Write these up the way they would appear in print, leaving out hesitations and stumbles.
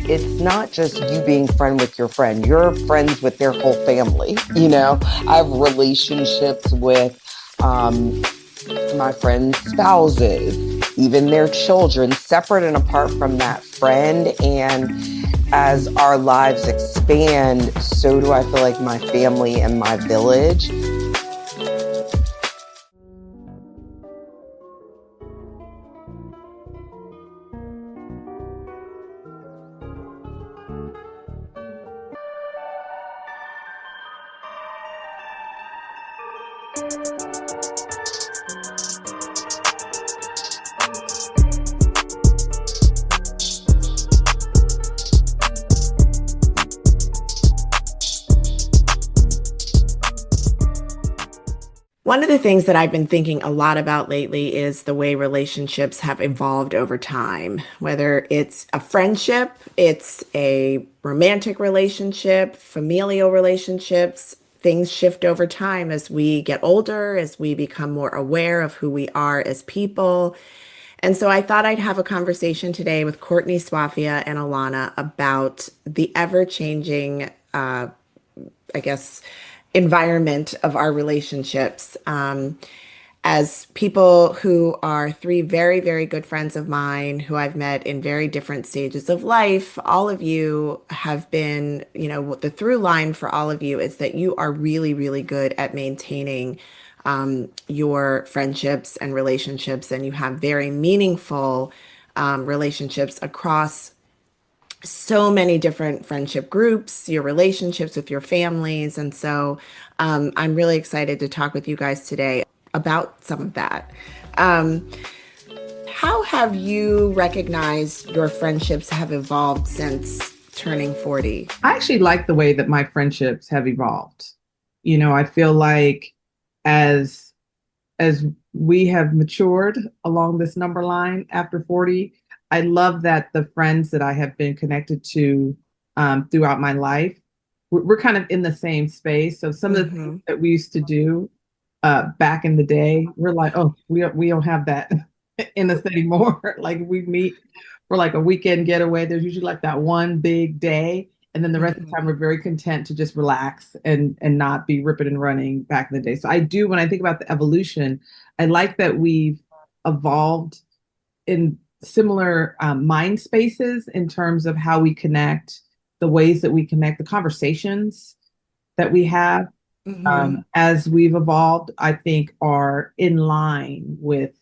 it's not just you being friend with your friend, you're friends with their whole family. I have relationships with um, my friends' spouses, even their children, separate and apart from that friend. And as our lives expand, so do I feel like my family and my village. One of the things that I've been thinking a lot about lately is the way relationships have evolved over time, whether it's a friendship, it's a romantic relationship, familial relationships. Things shift over time as we get older, as we become more aware of who we are as people. And so I thought I'd have a conversation today with Courtney, Swafia, and Alana about the ever-changing I guess, environment of our relationships. As people who are three very, very good friends of mine who I've met in very different stages of life, all of you have been, the through line for all of you is that you are really, really good at maintaining your friendships and relationships, and you have very meaningful relationships across so many different friendship groups, your relationships with your families. And so I'm really excited to talk with you guys today about some of that. Um, how have you recognized your friendships have evolved since turning 40? I actually like the way that my friendships have evolved. I feel like as as we have matured along this number line after 40, I love that the friends that I have been connected to throughout my life, we're kind of in the same space. So some of the things Hmm. that we used to do back in the day, we're like, oh, we don't have that in us anymore. Like we meet for like a weekend getaway. There's usually like that one big day. And then the rest of the Hmm. time, we're very content to just relax and not be ripping and running back in the day. So I do, when I think about the evolution, I like that we've evolved in similar mind spaces in terms of how we connect, the ways that we connect, the conversations that we have Hmm. as we've evolved, I think are in line with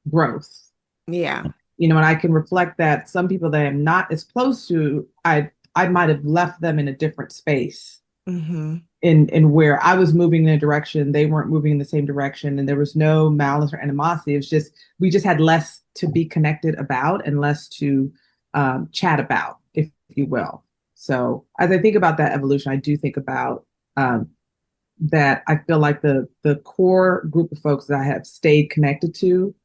growth. Yeah. And I can reflect that some people that I'm not as close to, I might have left them in a different space Hmm. in where I was moving in a direction, they weren't moving in the same direction, and there was no malice or animosity. It was just we just had less to be connected about and less to chat about, if you will. So as I think about that evolution, I do think about that I feel like the core group of folks that I have stayed connected to,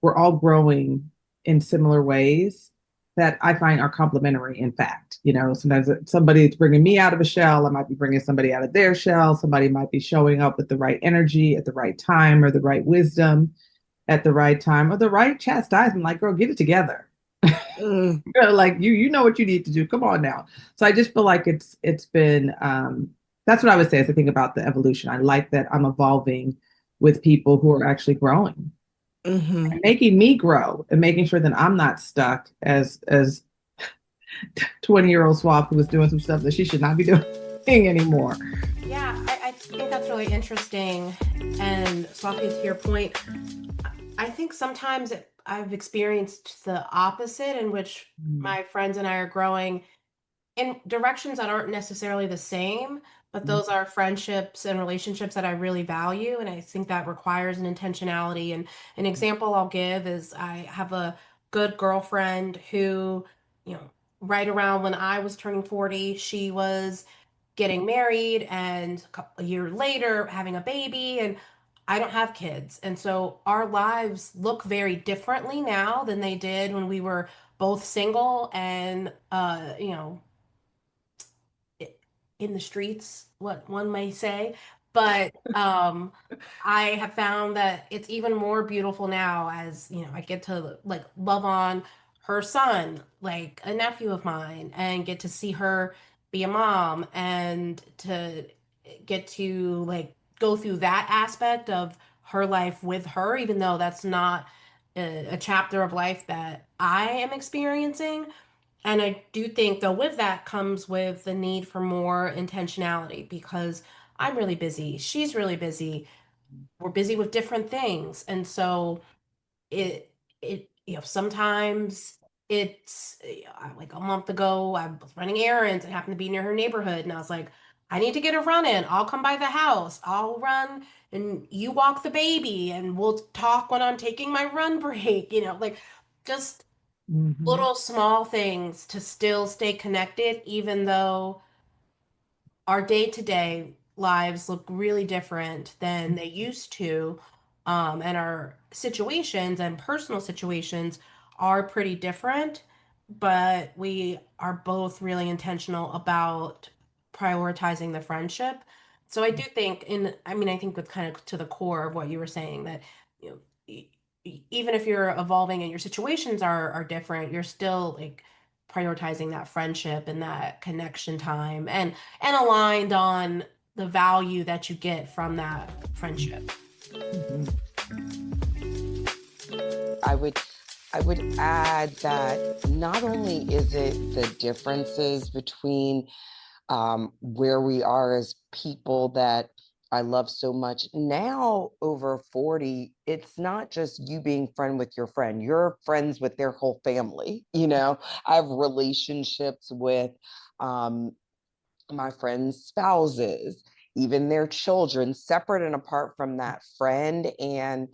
we're all growing in similar ways that I find are complementary. In fact, sometimes somebody's bringing me out of a shell, I might be bringing somebody out of their shell. Somebody might be showing up with the right energy at the right time, or the right wisdom at the right time, or the right chastisement. Like, girl, get it together. Mm. Like you know what you need to do. Come on now. So I just feel like it's been that's what I would say as I think about the evolution. I like that I'm evolving with people who are actually growing Hmm. and making me grow and making sure that I'm not stuck as 20-year-old Swap who was doing some stuff that she should not be doing anymore. Yeah, I think that's really interesting. And Sophie, to your point, I think sometimes I've experienced the opposite, in which Mm, my friends and I are growing in directions that aren't necessarily the same, but mm, those are friendships and relationships that I really value. And I think that requires an intentionality. And an example I'll give is I have a good girlfriend who, you know, right around when I was turning 40, she was getting married and a year later having a baby. And I don't have kids. And so our lives look very differently now than they did when we were both single and, in the streets, what one may say. But I have found that it's even more beautiful now as, I get to like love on her son, like a nephew of mine, and get to see her be a mom and to get to like go through that aspect of her life with her, even though that's not a chapter of life that I am experiencing. And I do think, though, with that comes with the need for more intentionality because I'm really busy. She's really busy. We're busy with different things. And so sometimes it's like a month ago, I was running errands and happened to be near her neighborhood. And I was like, I need to get a run in. I'll come by the house. I'll run and you walk the baby and we'll talk when I'm taking my run break, like just Hmm. little small things to still stay connected, even though our day-to-day lives look really different than they used to. And our situations and personal situations are pretty different, but we are both really intentional about prioritizing the friendship. So I do think I think with kind of to the core of what you were saying that, you know, even if you're evolving and your situations are different, you're still like prioritizing that friendship and that connection time and aligned on the value that you get from that friendship. Hmm. I would I would add that not only is it the differences between where we are as people that I love so much. Now, over 40, it's not just you being friend with your friend, you're friends with their whole family. I have relationships with um, my friends' spouses, even their children, separate and apart from that friend. And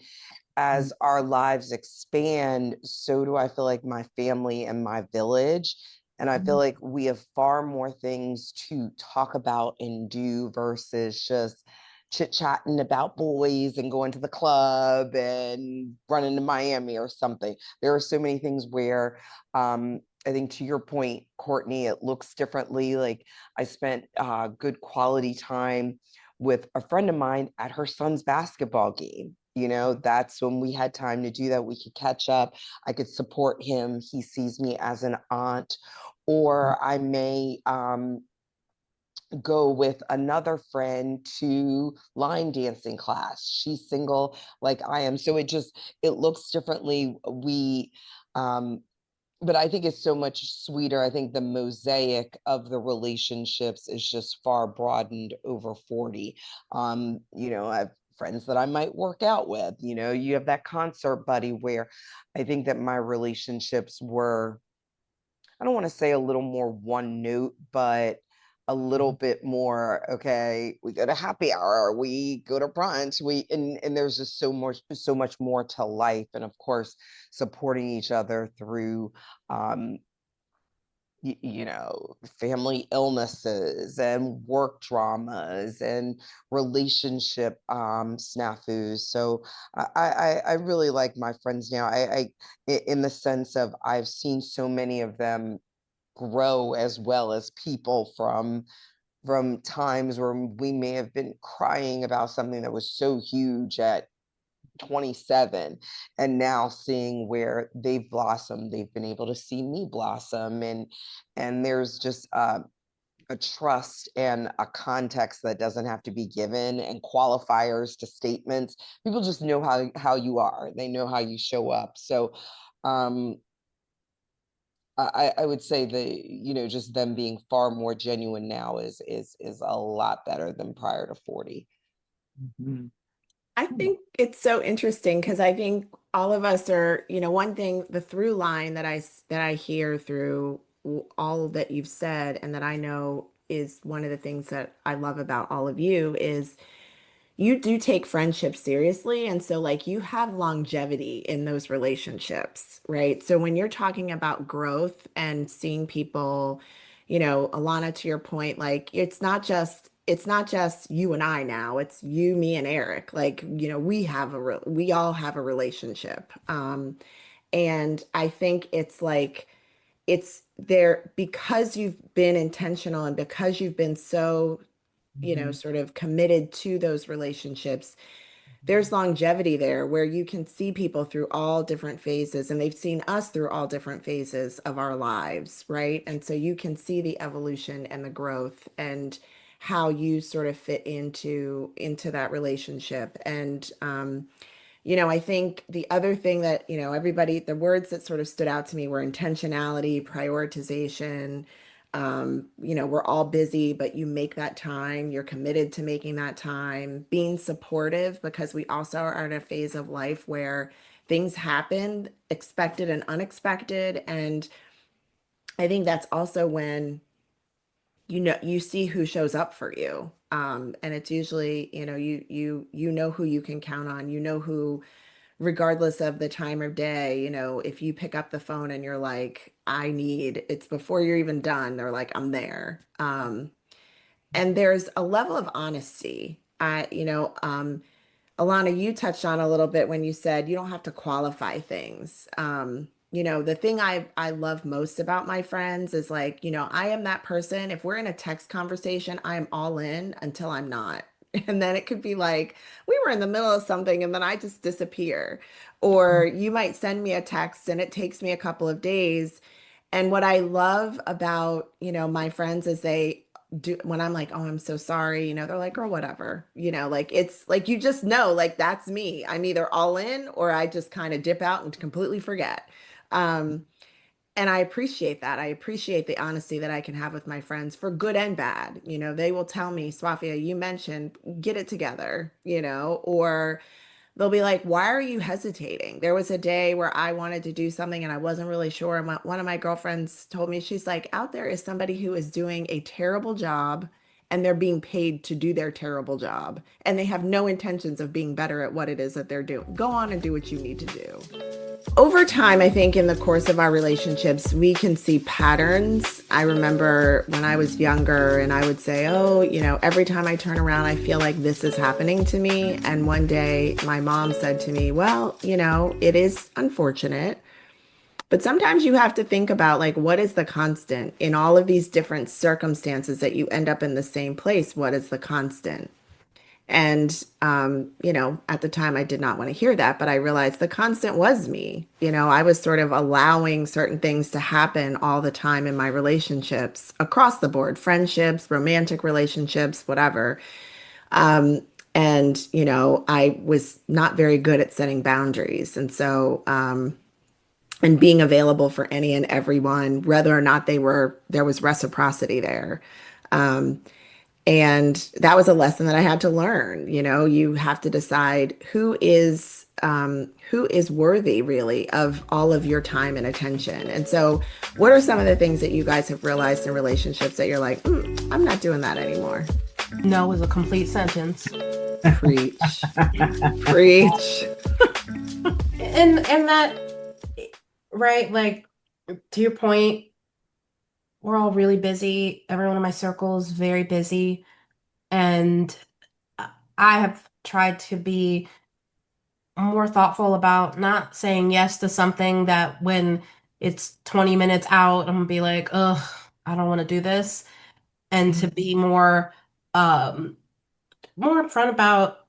as our lives expand, so do I feel like my family and my village. And I feel like we have far more things to talk about and do versus just chit chatting about boys and going to the club and running to Miami or something. There are so many things where I think to your point, Courtney, it looks differently. Like I spent good quality time with a friend of mine at her son's basketball game. That's when we had time to do that. We could catch up. I could support him. He sees me as an aunt. Or I may go with another friend to line dancing class. She's single like I am. So it looks differently. Um, but I think it's so much sweeter. I think the mosaic of the relationships is just far broadened over 40. I have friends that I might work out with. You have that concert buddy where I think that my relationships were, I don't want to say a little more one note, but a little bit more, okay, we go to happy hour, we go to brunch, and there's just so much more to life. And of course, supporting each other through um, family illnesses and work dramas and relationship snafus. So I really like my friends now. In the sense of I've seen so many of them grow as well as people from times where we may have been crying about something that was so huge at 27, and now seeing where they've blossomed. They've been able to see me blossom, and there's just a trust and a context that doesn't have to be given, and qualifiers to statements. People just know how you are. They know how you show up. So um I would say just them being far more genuine now is a lot better than prior to 40. Hmm. I think it's so interesting because I think all of us are, one thing, the through line that I hear through all that you've said and that I know is one of the things that I love about all of you is you do take friendship seriously. And so, like, you have longevity in those relationships, right? So, when you're talking about growth and seeing people, Alana, to your point, like, it's not just you and I now, it's you, me, and Eric. Like, we all have a relationship. And I think it's like, it's there because you've been intentional and because you've been so, Hmm. sort of committed to those relationships there's longevity there where you can see people through all different phases and they've seen us through all different phases of our lives, right? And so you can see the evolution and the growth and how you sort of fit into that relationship. And I think the other thing that, everybody, the words that sort of stood out to me were intentionality, prioritization. We're all busy, but you make that time, you're committed to making that time, being supportive, because we also are in a phase of life where things happen, expected and unexpected. And I think that's also when you see who shows up for you. And it's usually, you know who you can count on, who, regardless of the time of day, if you pick up the phone and you're like, it's before you're even done, they're like, I'm there. And there's a level of honesty. Alana, you touched on a little bit when you said you don't have to qualify things. The thing I love most about my friends is like, I am that person. If we're in a text conversation, I am all in until I'm not. And then it could be like, we were in the middle of something and then I just disappear. Or you might send me a text and it takes me a couple of days. And what I love about, my friends is they do when I'm like, oh, I'm so sorry, they're like, girl, whatever, like it's like you just know, like that's me. I'm either all in or I just kind of dip out and completely forget. Um, and I appreciate that. I appreciate the honesty that I can have with my friends for good and bad. They will tell me, Swafia, you mentioned get it together, or they'll be like, why are you hesitating? There was a day where I wanted to do something and I wasn't really sure. And one of my girlfriends told me, she's like, out there is somebody who is doing a terrible job and they're being paid to do their terrible job. And they have no intentions of being better at what it is that they're doing. Go on and do what you need to do. Over time, I think in the course of our relationships, we can see patterns. I remember when I was younger and I would say, oh, every time I turn around, I feel like this is happening to me. And one day my mom said to me, well, it is unfortunate, but sometimes you have to think about like, what is the constant in all of these different circumstances that you end up in the same place? What is the constant? And, at the time I did not want to hear that, but I realized the constant was me. I was sort of allowing certain things to happen all the time in my relationships across the board, friendships, romantic relationships, whatever. Um, and I was not very good at setting boundaries. And so, and being available for any and everyone, whether or not there was reciprocity there. Um, and that was a lesson that I had to learn. You have to decide who is worthy really of all of your time and attention. And so, what are some of the things that you guys have realized in relationships that you're like, I'm not doing that anymore? No is a complete sentence. Preach, preach. And that, right, like to your point, we're all really busy. Everyone in my circle is very busy. And I have tried to be more thoughtful about not saying yes to something that when it's 20 minutes out, I'm gonna be like, ugh, I don't want to do this. And to be um more upfront about,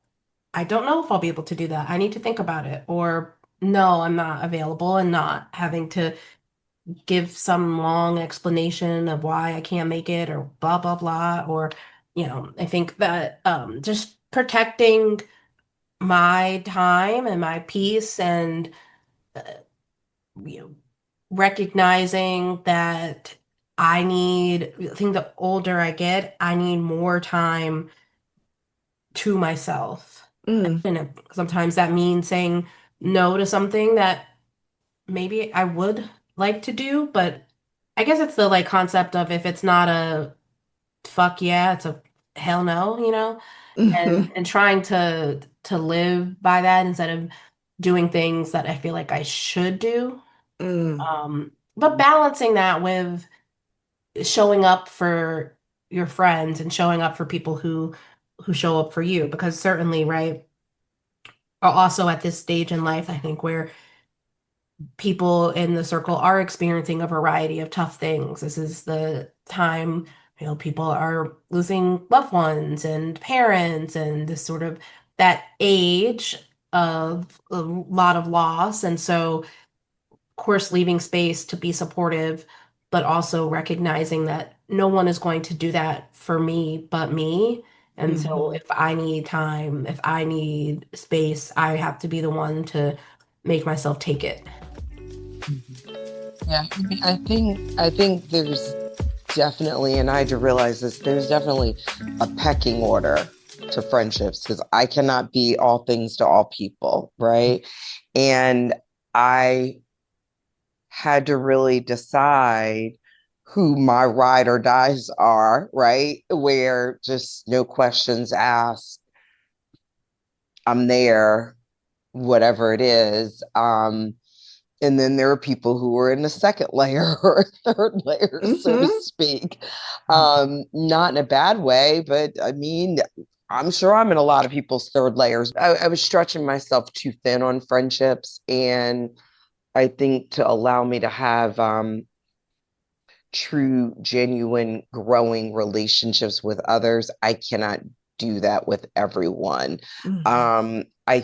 I don't know if I'll be able to do that. I need to think about it. Or no, I'm not available, and not having to give some long explanation of why I can't make it or blah blah blah. Or, I think that just protecting my time and my peace, and uh, you know recognizing that I think the older I get, I need more time to myself. Mm, Sometimes that means saying no to something that maybe I would like to do, but I guess it's the like concept of, if it's not a fuck yeah, it's a hell no, mhm, and trying to live by that instead of doing things that I feel like I should do. mm, But balancing that with showing up for your friends and showing up for people who show up for you, because certainly, right, are also at this stage in life, I think, where people in the circle are experiencing a variety of tough things. This is the time, people are losing loved ones and parents, and this sort of that age of a lot of loss. And so, of course, leaving space to be supportive, but also recognizing that no one is going to do that for me but me. And so if I need time, if I need space, I have to be the one to make myself take it. Yeah, I mean, I think there's definitely, and I had to realize this, there's definitely a pecking order to friendships because I cannot be all things to all people, right? And I had to really decide who my ride or dies are, right? Where just no questions asked, I'm there, whatever it is. And then there are people who are in the second layer or third layer, so to speak. Not in a bad way, but I mean, I'm sure I'm in a lot of people's third layers. I was stretching myself too thin on friendships. And I think to allow me to have true, genuine, growing relationships with others, I cannot do that with everyone. I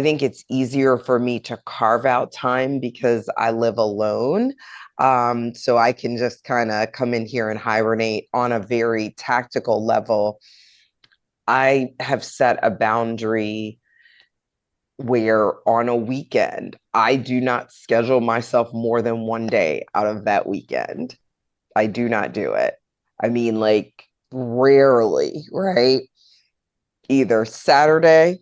think it's easier for me to carve out time because I live alone. So I can just kind of come in here and hibernate on a very tactical level. I have set a boundary where on a weekend, I do not schedule myself more than one day out of that weekend. I do not do it. I mean, like, rarely, right? Either Saturday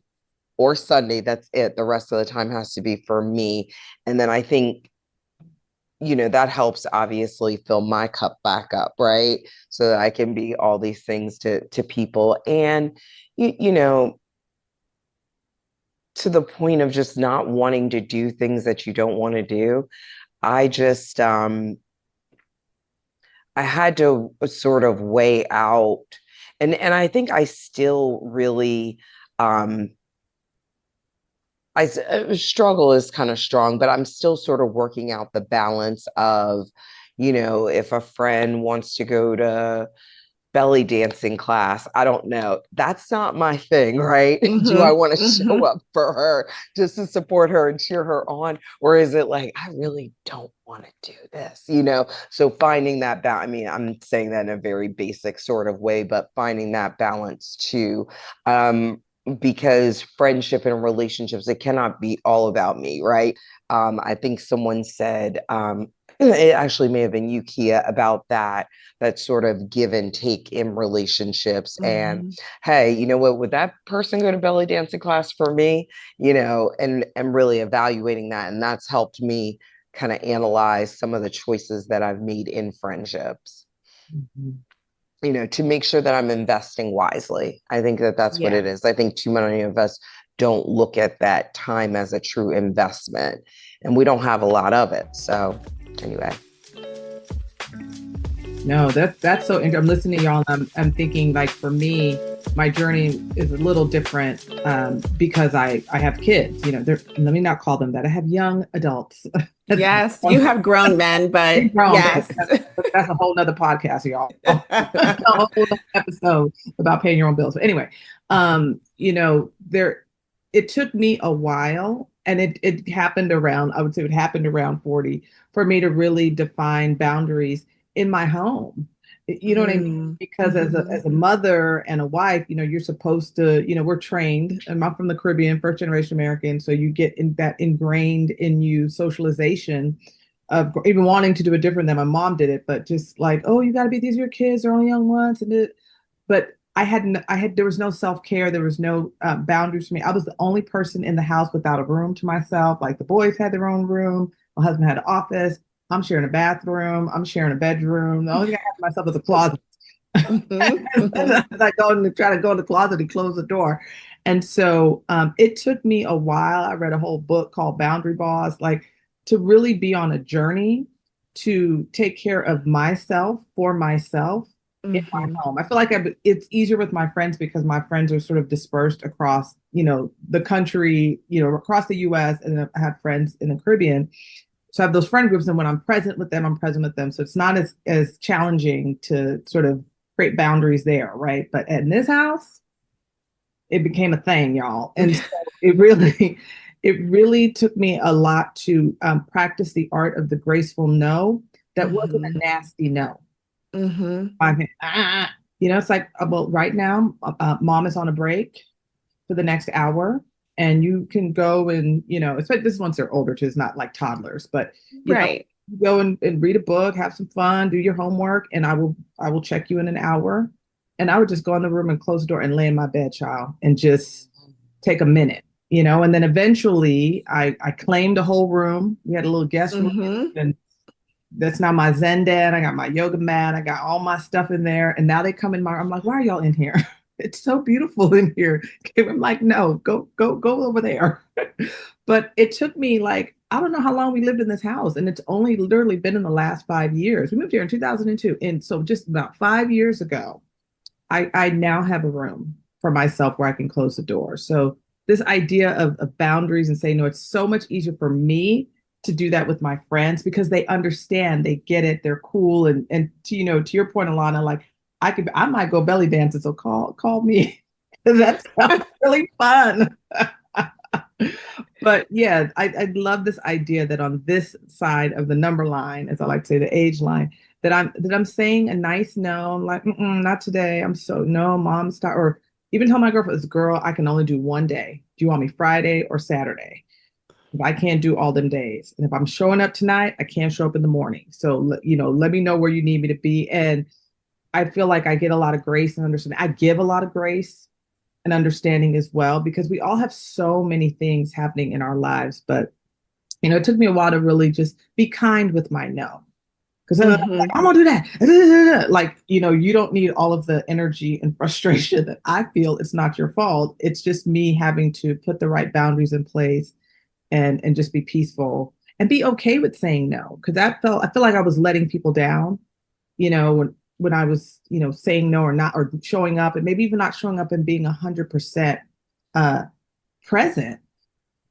or Sunday, that's it. The rest of the time has to be for me. And then I think, that helps obviously fill my cup back up, right? So that I can be all these things to people. And, you know, to the point of just not wanting to do things that you don't want to do. I just, I had to sort of weigh out, and I think I still really, um, struggle is kind of strong, but I'm still sort of working out the balance of, if a friend wants to go to belly dancing class. I don't know. That's not my thing, right? Do I want to show up for her just to support her and cheer her on? Or is it like, I really don't want to do this? So finding that balance, I mean, I'm saying that in a very basic sort of way, but finding that balance too. Because friendship and relationships, it cannot be all about me, right? I think someone said, it actually may have been you, Kia, about that sort of give and take in relationships. And hey, you know what, would that person go to belly dancing class for me? And really evaluating that. And that's helped me kind of analyze some of the choices that I've made in friendships. To make sure that I'm investing wisely. I think that that's what it is. I think too many of us don't look at that time as a true investment, and we don't have a lot of it. So anyway. No, that's so interesting. I'm listening to y'all. I'm thinking, like, for me, my journey is a little different because I have kids. Let me not call them that. I have young adults. Yes, you have grown men, but yes, that's a whole nother podcast, y'all. A whole other episode about paying your own bills. But anyway, it took me a while, and it happened around, I would say it happened around 40 for me to really define boundaries in my home. You know what I mean? Because as a mother and a wife, you're supposed to, we're trained. And I'm from the Caribbean, first generation American. So you get that ingrained in you socialization of even wanting to do it different than my mom did it, but just like, oh, you got to be these are your kids, they're only young ones. But there was no self-care. There was no boundaries for me. I was the only person in the house without a room to myself. Like, the boys had their own room. My husband had an office. I'm sharing a bathroom. I'm sharing a bedroom. The only thing I have to myself is a closet. I try to go in the closet and close the door. And so it took me a while. I read a whole book called Boundary Boss, like, to really be on a journey to take care of myself for myself in my home. I feel like it's easier with my friends because my friends are sort of dispersed across, the country, across the US, and I have friends in the Caribbean. So I have those friend groups, and when I'm present with them, I'm present with them. So it's not as challenging to sort of create boundaries there, right? But in this house, it became a thing, y'all. And so it really, it really took me a lot to practice the art of the graceful no that wasn't Hmm. a nasty no. Hmm. I mean, it's like, well, right now, mom is on a break for the next hour, and you can go and, it's like this once they're older too, it's not like toddlers, but Right. go and read a book, have some fun, do your homework, and I will check you in an hour. And I would just go in the room and close the door and lay in my bed, child, and just take a minute, and then eventually I claimed the whole room. We had a little guest room, Hmm. and that's now my Zen den. I got my yoga mat. I got all my stuff in there. And now they come in I'm like, why are y'all in here? It's so beautiful in here. I'm like, no, go over there. But it took me like, I don't know how long we lived in this house. And it's only literally been in the last 5 years. We moved here in 2002. And so just about 5 years ago, I now have a room for myself where I can close the door. So this idea of boundaries and saying no, it's so much easier for me to do that with my friends because they understand, they get it, they're cool, and to your point, Alana, like I might go belly dancing, so call me. That sounds really fun. But yeah, I love this idea that on this side of the number line, as I like to say, the age line, that I'm saying a nice no. I'm like, not today. I'm so no, mom, stop. Or even tell my girlfriend, this girl, I can only do one day. Do you want me Friday or Saturday? If I can't do all them days, and if I'm showing up tonight, I can't show up in the morning. So let me know where you need me to be. And I feel like I get a lot of grace and understanding. I give a lot of grace and understanding as well because we all have so many things happening in our lives. But it took me a while to really just be kind with my no. Because then Hmm. I'm gonna do that. Like, you don't need all of the energy and frustration that I feel. It's not your fault. It's just me having to put the right boundaries in place and just be peaceful and be okay with saying no. Because I feel like I was letting people down, when I was, saying no or not or showing up and maybe even not showing up and being 100% uh present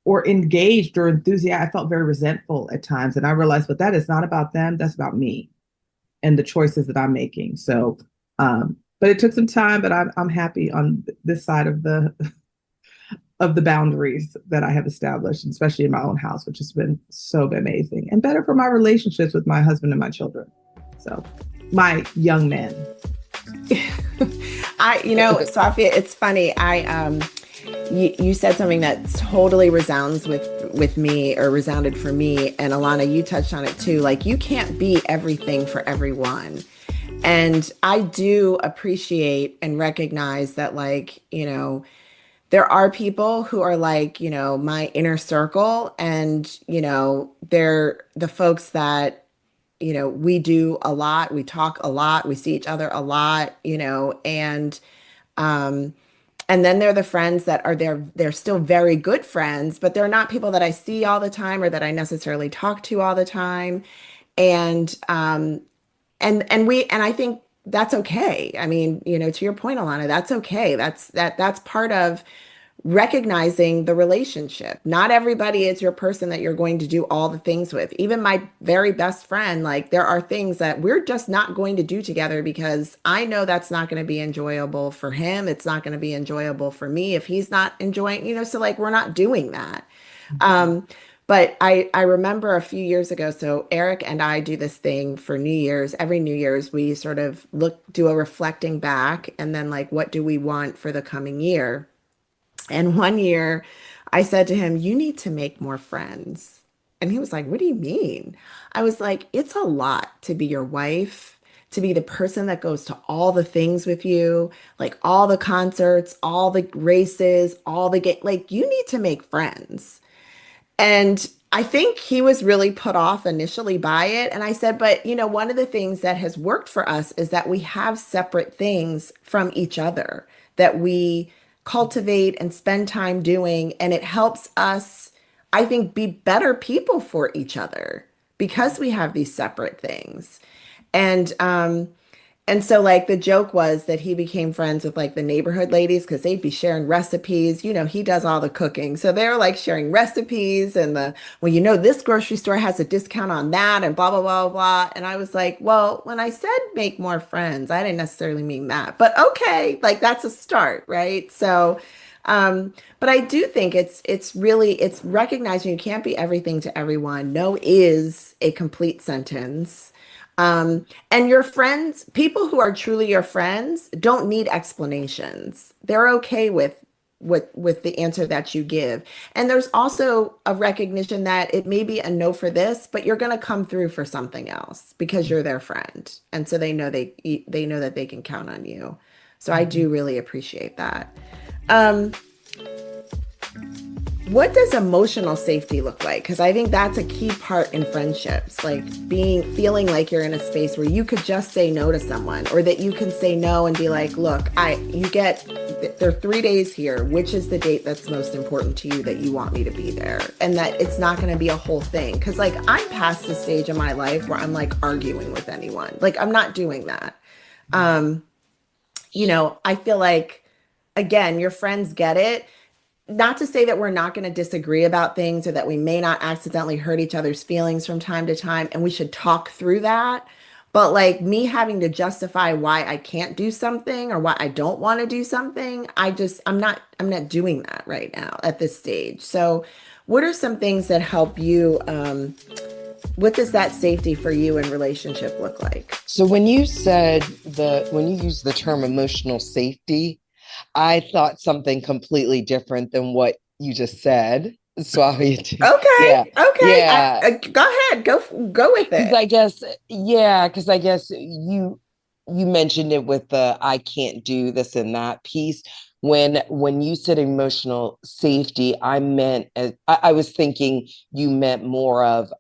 or engaged or enthusiastic. I felt very resentful at times. And I realized, but that is not about them. That's about me and the choices that I'm making. So, but it took some time, but I'm happy on this side of the boundaries that I have established, especially in my own house, which has been so amazing and better for my relationships with my husband and my children. So, my young men. Swafia, it's funny. You said something that totally resounds with me or resounded for me. And Alana, you touched on it too. Like you can't be everything for everyone. And I do appreciate and recognize that there are people who are my inner circle and, they're the folks that, we do a lot, we talk a lot, we see each other a lot, um, and then they're the friends that are there. They're still very good friends, but they're not people that I see all the time or that I necessarily talk to all the time. And I think that's okay. I mean, to your point, Alana, that's okay. That's part of recognizing the relationship. Not everybody is your person that you're going to do all the things with. Even my very best friend, like there are things that we're just not going to do together because I know that's not going to be enjoyable for him. It's not going to be enjoyable for me if he's not enjoying, so like we're not doing that. Um, but I remember a few years ago, so Eric and I do this thing for New Year's. Every New Year's, we sort of do a reflecting back and then like, what do we want for the coming year? And one year I said to him, "You need to make more friends." And he was like, "What do you mean?" I was like, "It's a lot to be your wife, to be the person that goes to all the things with you, like all the concerts, all the races, all the like you need to make friends." And I think he was really put off initially by it. And I said, but one of the things that has worked for us is that we have separate things from each other that we cultivate and spend time doing. And it helps us, I think, be better people for each other because we have these separate things. And so like the joke was that he became friends with like the neighborhood ladies because they'd be sharing recipes. He does all the cooking. So they're like sharing recipes and this grocery store has a discount on that and blah, blah, blah, blah. And I was like, well, when I said make more friends, I didn't necessarily mean that. But okay, like that's a start, right? So But I do think it's really it's recognizing you can't be everything to everyone. No is a complete sentence. And your friends, people who are truly your friends, don't need explanations. They're okay with the answer that you give. And there's also a recognition that it may be a no for this, but you're going to come through for something else because you're their friend. And so they know that they can count on you. So I Mhm. do really appreciate that. Um, what does emotional safety look like? Because I think that's a key part in friendships, like feeling like you're in a space where you could just say no to someone, or that you can say no and be like, look, there are 3 days here. Which is the date that's most important to you that you want me to be there? And that it's not going to be a whole thing. Because like I'm past the stage in my life where I'm like arguing with anyone. Like I'm not doing that. Um, I feel like, again, your friends get it. Not to say that we're not going to disagree about things or that we may not accidentally hurt each other's feelings from time to time, and we should talk through that. But like me having to justify why I can't do something or why I don't want to do something, I'm not doing that right now at this stage. So, what are some things that help you? What does that safety for you in relationship look like? So when you use the term emotional safety, I thought something completely different than what you just said. Swafia. Okay, Yeah, okay. yeah. Go ahead, go with Because it. I guess, yeah, because I guess you mentioned it with the I can't do this and that piece. When you said emotional safety, I was thinking you meant more of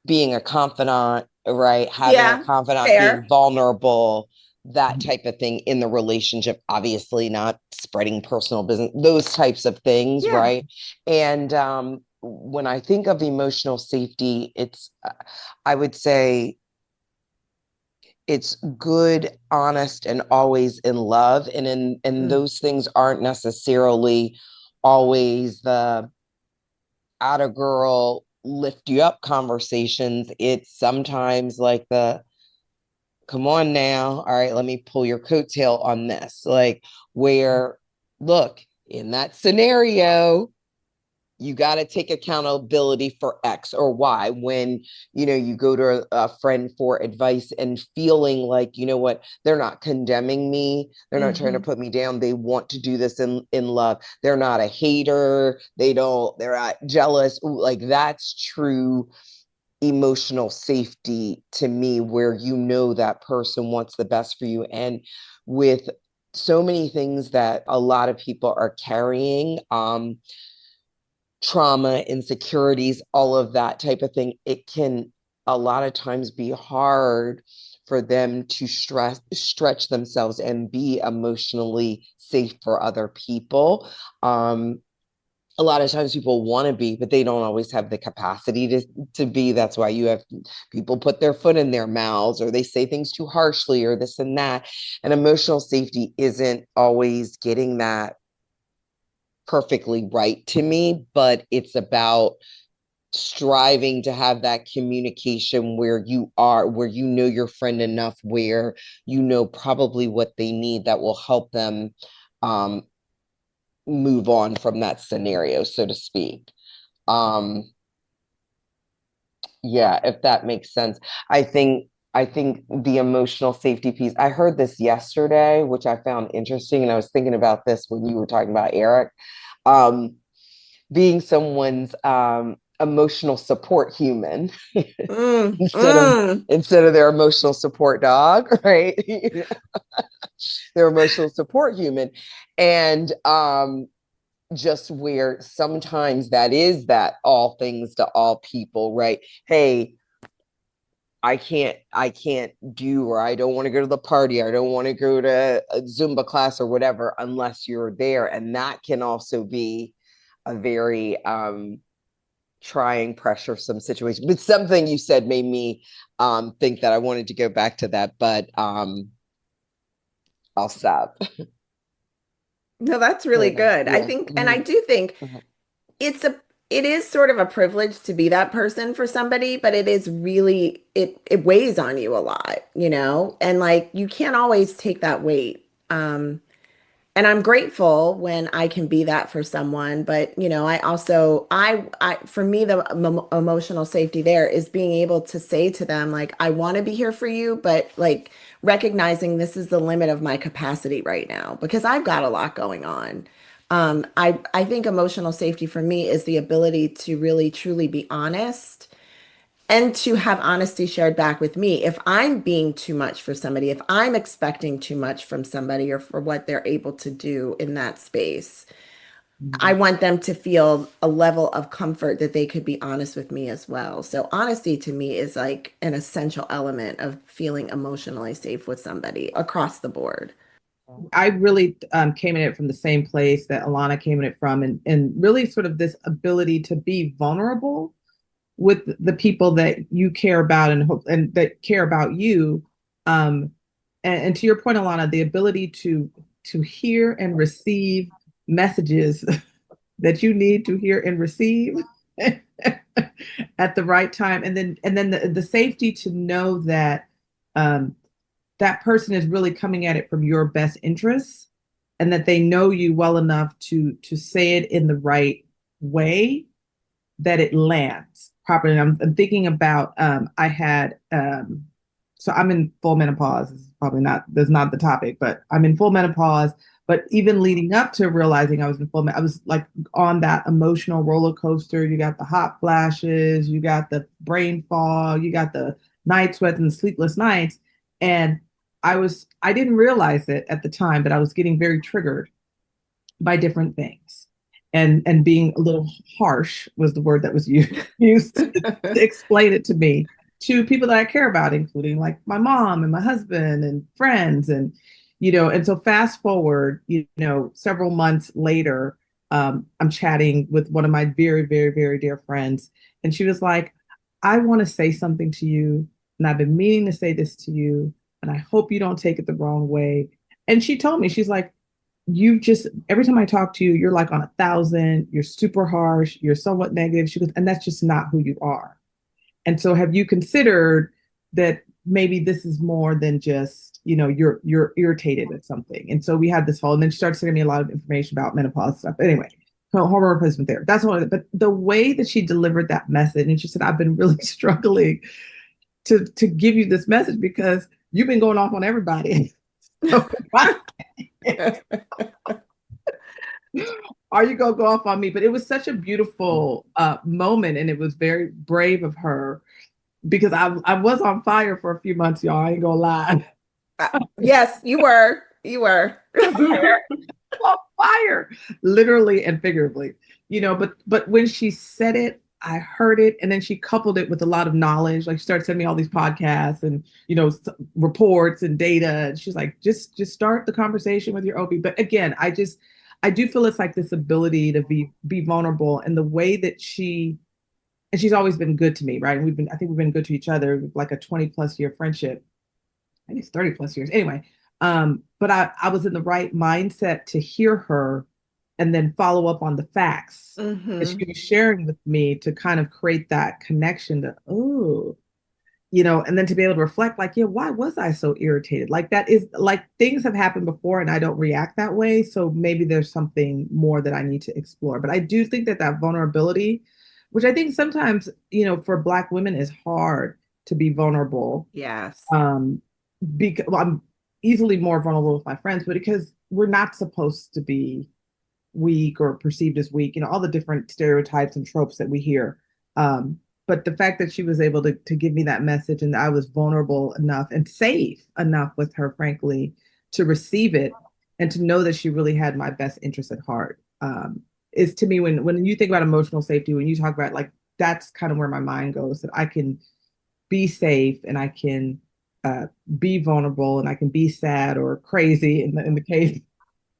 being a confidant, right? Having a Yeah, confidant, being fair. vulnerable, that type of thing in the relationship. Obviously, not spreading personal business, those types of things, Yeah. right? And when I think of emotional safety, I would say, it's good, honest, and always in love. And Mm. those things aren't necessarily always the outer girl lift you up conversations. It's sometimes like the come on now, all right, let me pull your coattail on this. Like, where, look, in that scenario, you got to take accountability for X or Y when, you go to a friend for advice and feeling like, you know what, they're not condemning me. They're not trying to Hmm. put me down. They want to do this in love. They're not a hater. They're not jealous. Like, that's true emotional safety to me, where that person wants the best for you. And with so many things that a lot of people are carrying, trauma, insecurities, all of that type of thing, it can a lot of times be hard for them to stretch themselves and be emotionally safe for other people. A lot of times people want to be, but they don't always have the capacity to be. That's why you have people put their foot in their mouths, or they say things too harshly, or this and that. And emotional safety isn't always getting that perfectly right to me, but it's about striving to have that communication where your friend enough, where probably what they need that will help them um, move on from that scenario, so to speak. Um, yeah, if that makes sense. I think the emotional safety piece, I heard this yesterday, which I found interesting, and I was thinking about this when you were talking about Eric. Um, Being someone's emotional support human Mm, instead of mm. their emotional support dog, right? Their emotional support human. And just where sometimes that is that all things to all people, right? Hey, I can't do, or I don't want to go to the party, or I don't want to go to a Zumba class or whatever unless you're there. And that can also be a very trying pressure some situation. But something you said made me think that I wanted to go back to that, but I'll stop. No, that's really Yeah, good. I yeah. think, and I Mhm, do think mhm. it's a, it is sort of a privilege to be that person for somebody, but it is really, it weighs on you a lot, and like you can't always take that weight. And I'm grateful when I can be that for someone. But, I also, for me, the emotional safety there is being able to say to them, like, I want to be here for you, but like recognizing this is the limit of my capacity right now because I've got a lot going on. I think emotional safety for me is the ability to really truly be honest and to have honesty shared back with me. If I'm being too much for somebody, if I'm expecting too much from somebody or for what they're able to do in that space, I Mhm. want them to feel a level of comfort that they could be honest with me as well. So honesty to me is like an essential element of feeling emotionally safe with somebody across the board. I really came in it from the same place that Alana came in it from, and really sort of this ability to be vulnerable with the people that you care about and hope and that care about you. Um, and to your point, Alana, the ability to hear and receive messages that you need to hear and receive at the right time, and then the safety to know that um, that person is really coming at it from your best interests, and that they know you well enough to say it in the right way that it lands properly. And I'm thinking about I had so I'm in full menopause. This is probably not that's not the topic, but I'm in full menopause. But even leading up to realizing I was in I was like on that emotional roller coaster. You got the hot flashes, you got the brain fog, you got the night sweats and sleepless nights. And I didn't realize it at the time, but I was getting very triggered by different things, and being a little harsh was the word that was used to explain it to me, to people that I care about, including like my mom and my husband and friends. And and so fast forward, several months later, I'm chatting with one of my very, very, very dear friends, and she was like, I want to say something to you, and I've been meaning to say this to you, and I hope you don't take it the wrong way. And she told me, she's like, you've just every time I talk to you, you're like on 1,000, you're super harsh, you're somewhat negative. She goes, and that's just not who you are. And so have you considered that maybe this is more than just, you're irritated at something? And so we had this whole, and then she started sending me a lot of information about menopause stuff. Anyway, hormone replacement therapy. That's all. But the way that she delivered that message, and she said, I've been really struggling to give you this message because you've been going off on everybody. So are you gonna go off on me? But it was such a beautiful moment, and it was very brave of her because I was on fire for a few months, y'all. I ain't gonna lie. Yes, you were. You were. On fire, literally and figuratively. But when she said it, I heard it, and then she coupled it with a lot of knowledge. Like she started sending me all these podcasts and reports and data. And she's like, just start the conversation with your OB. But again, I do feel it's like this ability to be vulnerable, and the way that and she's always been good to me, right? And I think we've been good to each other, like a 20 plus year friendship. I think it's 30 plus years. Anyway, but I was in the right mindset to hear her and then follow up on the facts that Hmm. she was sharing with me to kind of create that connection to, oh, and then to be able to reflect, like, yeah, why was I so irritated? Like, that is like things have happened before and I don't react that way. So maybe there's something more that I need to explore. But I do think that vulnerability, which I think sometimes, for Black women is hard to be vulnerable. Yes. Um, because well, I'm easily more vulnerable with my friends, but because we're not supposed to be weak or perceived as weak, all the different stereotypes and tropes that we hear. But the fact that she was able to give me that message, and I was vulnerable enough and safe enough with her, frankly, to receive it and to know that she really had my best interest at heart, is to me, when you think about emotional safety, when you talk about, like, that's kind of where my mind goes, that I can be safe and I can uh, be vulnerable and I can be sad or crazy in the case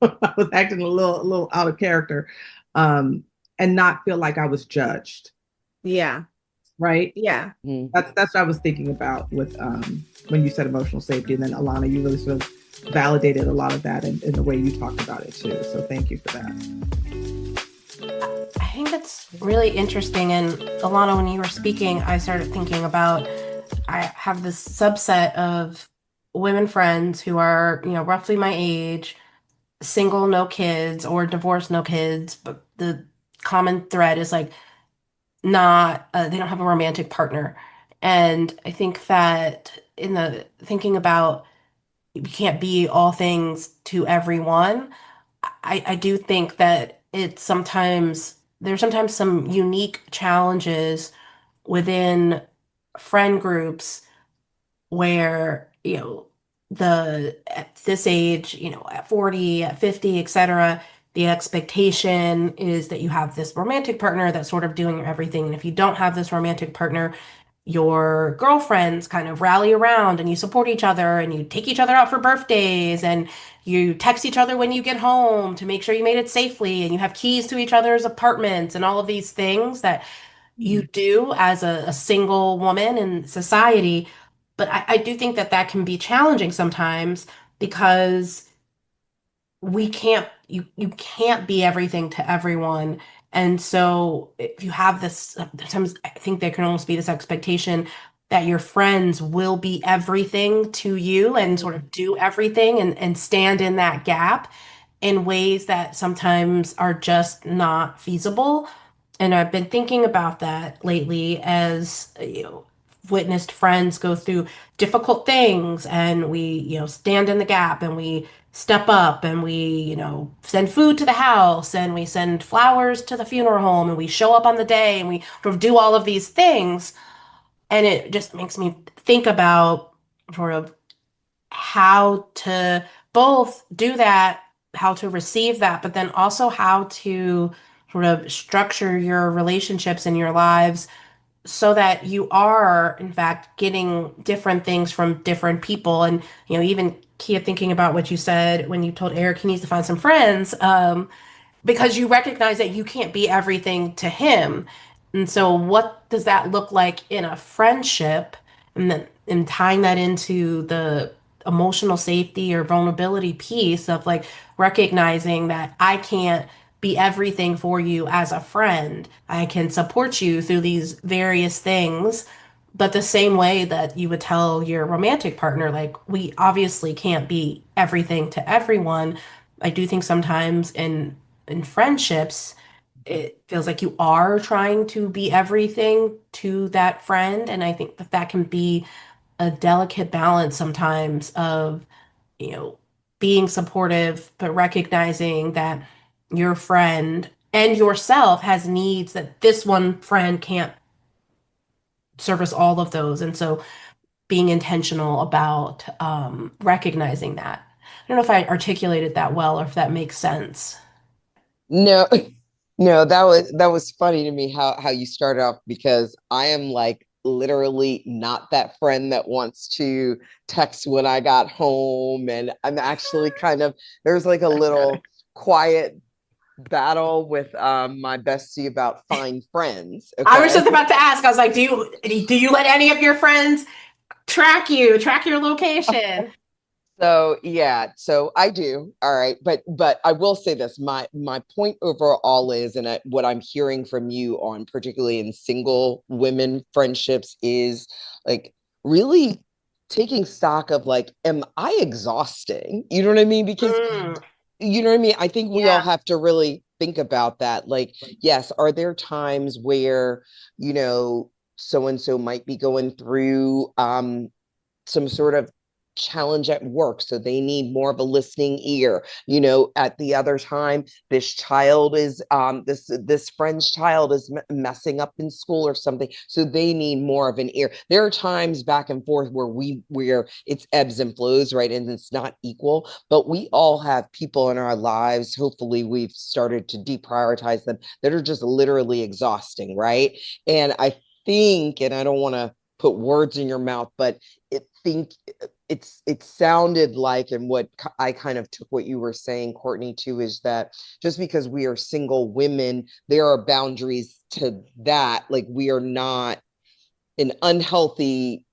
I was acting a little out of character, um, and not feel like I was judged. Yeah. Right. Yeah. Mhm. That's what I was thinking about with when you said emotional safety, and then Alana, you really sort of validated a lot of that in the way you talked about it too. So thank you for that. I think that's really interesting. And Alana, when you were speaking, I started thinking about, I have this subset of women friends who are, roughly my age, single, no kids, or divorced, no kids, but the common thread is like not they don't have a romantic partner. And I think that in the thinking about you can't be all things to everyone, I do think that it's sometimes there's sometimes some unique challenges within friend groups where, the at this age, at 40, at 50, etc., the expectation is that you have this romantic partner that's sort of doing everything. And if you don't have this romantic partner, your girlfriends kind of rally around and you support each other and you take each other out for birthdays and you text each other when you get home to make sure you made it safely and you have keys to each other's apartments and all of these things that you Mhm. do as a single woman in society. But I do think that that can be challenging sometimes because you can't be everything to everyone. And so if you have this, sometimes I think there can almost be this expectation that your friends will be everything to you and sort of do everything and stand in that gap in ways that sometimes are just not feasible. And I've been thinking about that lately as, witnessed friends go through difficult things and we, stand in the gap and we step up and we, send food to the house and we send flowers to the funeral home and we show up on the day and we sort of do all of these things. And it just makes me think about sort of how to both do that, how to receive that, but then also how to sort of structure your relationships in your lives so that you are, in fact, getting different things from different people. And, even Kia, thinking about what you said when you told Eric he needs to find some friends. Because you recognize that you can't be everything to him. And so what does that look like in a friendship? And then and tying that into the emotional safety or vulnerability piece of like recognizing that I can't be everything for you as a friend. I can support you through these various things, but the same way that you would tell your romantic partner, like, we obviously can't be everything to everyone. I do think sometimes in friendships, it feels like you are trying to be everything to that friend. And I think that that can be a delicate balance sometimes of, you know, being supportive, but recognizing that your friend and yourself has needs that this one friend can't service all of those. And so being intentional about recognizing that. I don't know if I articulated that well or if that makes sense. No, no, that was funny to me how you started off because I am like literally not that friend that wants to text when I got home, and I'm actually kind of there's like a little quiet battle with my bestie about find friends. I was just Okay. about to ask. I was like, do you let any of your friends track your location? So yeah, so I do. All right, but I will say this. My point overall is, and what I'm hearing from you on, particularly in single women friendships, is like really taking stock of like, am I exhausting? You know what I mean? Because Mm, you know what I mean? I think we all yeah, have to really think about that. Like, yes, are there times where, so and so might be going through some sort of challenge at work, so they need more of a listening ear. At the other time, this friend's child is messing up in school or something, so they need more of an ear. There are times back and forth where it's ebbs and flows, right, and it's not equal, but we all have people in our lives, hopefully we've started to deprioritize them, that are just literally exhausting, right? And I think, and I don't want to put words in your mouth, but think it sounded like, and what I kind of took what you were saying, Courtney, too, is that just because we are single women, there are boundaries to that. Like, we are not an unhealthy,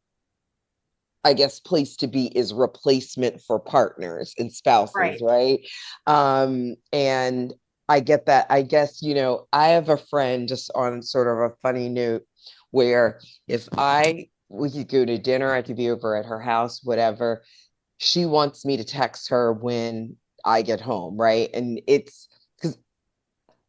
I guess, place to be is replacement for partners and spouses, right. right? And I get that. I guess, I have a friend, just on sort of a funny note, where if we could go to dinner, I could be over at her house, whatever. She wants me to text her when I get home, right? And it's because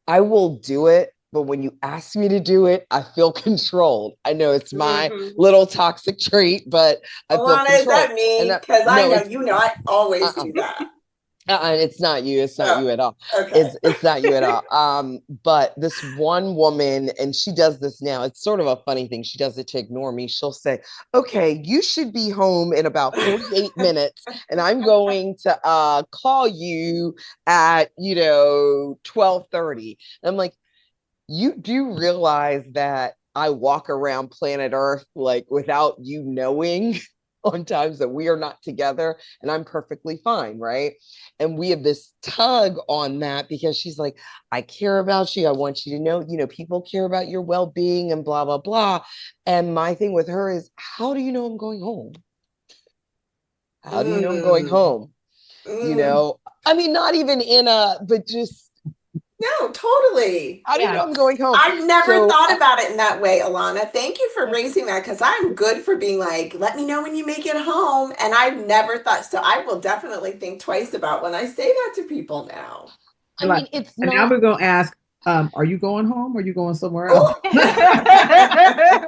I will do it, but when you ask me to do it, I feel controlled. I know it's my little toxic trait, but I feel Alana, is controlled. that And me? that, Because I no, know it's you know I always uh-uh. do that. It's not you. It's not Oh, you at all. okay. It's not you at all. But this one woman, and she does this now. It's sort of a funny thing. She does it to ignore me. She'll say, "Okay, you should be home in about 48 minutes, and I'm going to call you at 12:30." And I'm like, you do realize that I walk around planet Earth like without you knowing on times that we are not together and I'm perfectly fine, right? And we have this tug on that because she's like, I care about you. I want you to know, people care about your well-being and blah, blah, blah. And my thing with her is, how do you know I'm going home? How do you know I'm going Mm, home? mm. I mean, not even but just, No, totally. how do you know Yeah. I'm going home? I've never So thought about it in that way, Alana. Thank you for raising that because I'm good for being like, let me know when you make it home. And I've never thought, so I will definitely think twice about when I say that to people now. I Like, mean, it's and now not we're going to ask, are you going home or are you going somewhere else? Oh.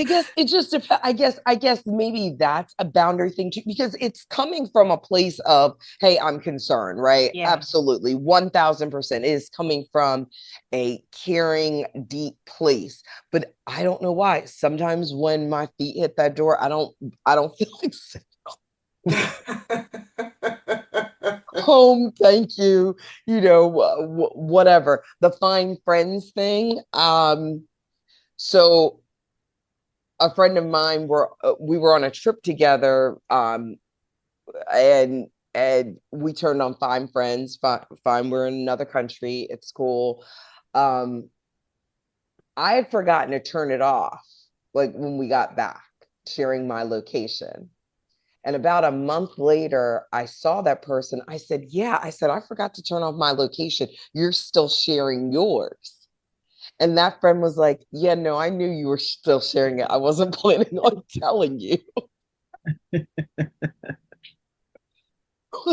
I guess it just depends. I guess maybe that's a boundary thing too, because it's coming from a place of, hey, I'm concerned, right? Yeah. Absolutely. 1000% is coming from a caring, deep place. But I don't know why. Sometimes when my feet hit that door, I don't feel like home, thank you, whatever. The find friends thing. So a friend of mine we were on a trip together, and we turned on Find Friends. Fine, we're in another country, it's cool. um I had forgotten to turn it off, like when we got back, sharing my location. And about a month later, I saw that person. I said, yeah, I said, I forgot to turn off my location, you're still sharing yours. And that friend was like, yeah, no, I knew you were still sharing it, I wasn't planning on telling you. I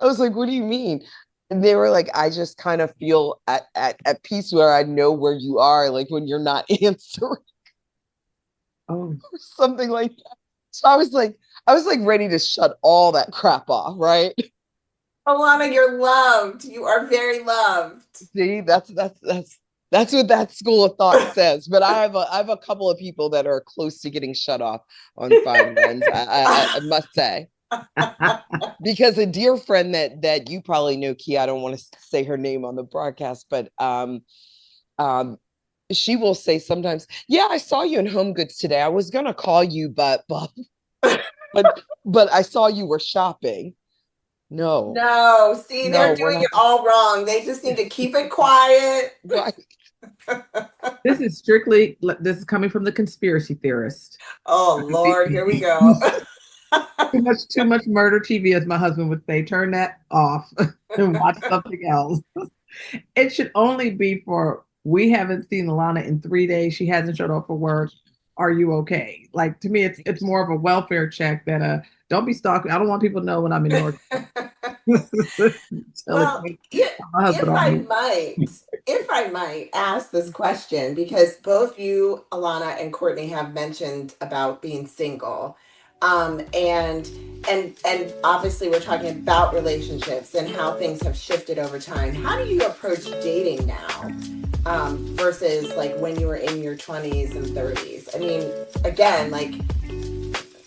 was like, what do you mean? And they were like, I just kind of feel at peace where I know where you are, like when you're not answering Oh, or something like that. So I was like ready to shut all that crap off, right? Alana, you're loved. You are very loved. See, that's what that school of thought says. But I have a couple of people that are close to getting shut off on Find Friends. I must say. Because a dear friend that you probably know, Key, I don't want to say her name on the broadcast, but um she will say sometimes, yeah, I saw you in Home Goods today, I was gonna call you, but I saw you were shopping. No, No, see, no, they're we're doing not. it all wrong. They just need to keep it quiet. Right. this is coming from the conspiracy theorist. Oh, Lord, here we go. Too much murder TV, as my husband would say. Turn that off and watch something else. It should only be for, we haven't seen Alana in 3 days. She hasn't showed up for work. Are you okay? Like, to me, it's more of a welfare check than a, don't be stalking. I don't want people to know when I'm in North. Well, My husband if I might ask this question, because both you, Alana, and Courtney have mentioned about being single, and obviously we're talking about relationships and how things have shifted over time. How do you approach dating now, versus like when you were in your 20s and 30s? I mean, again, like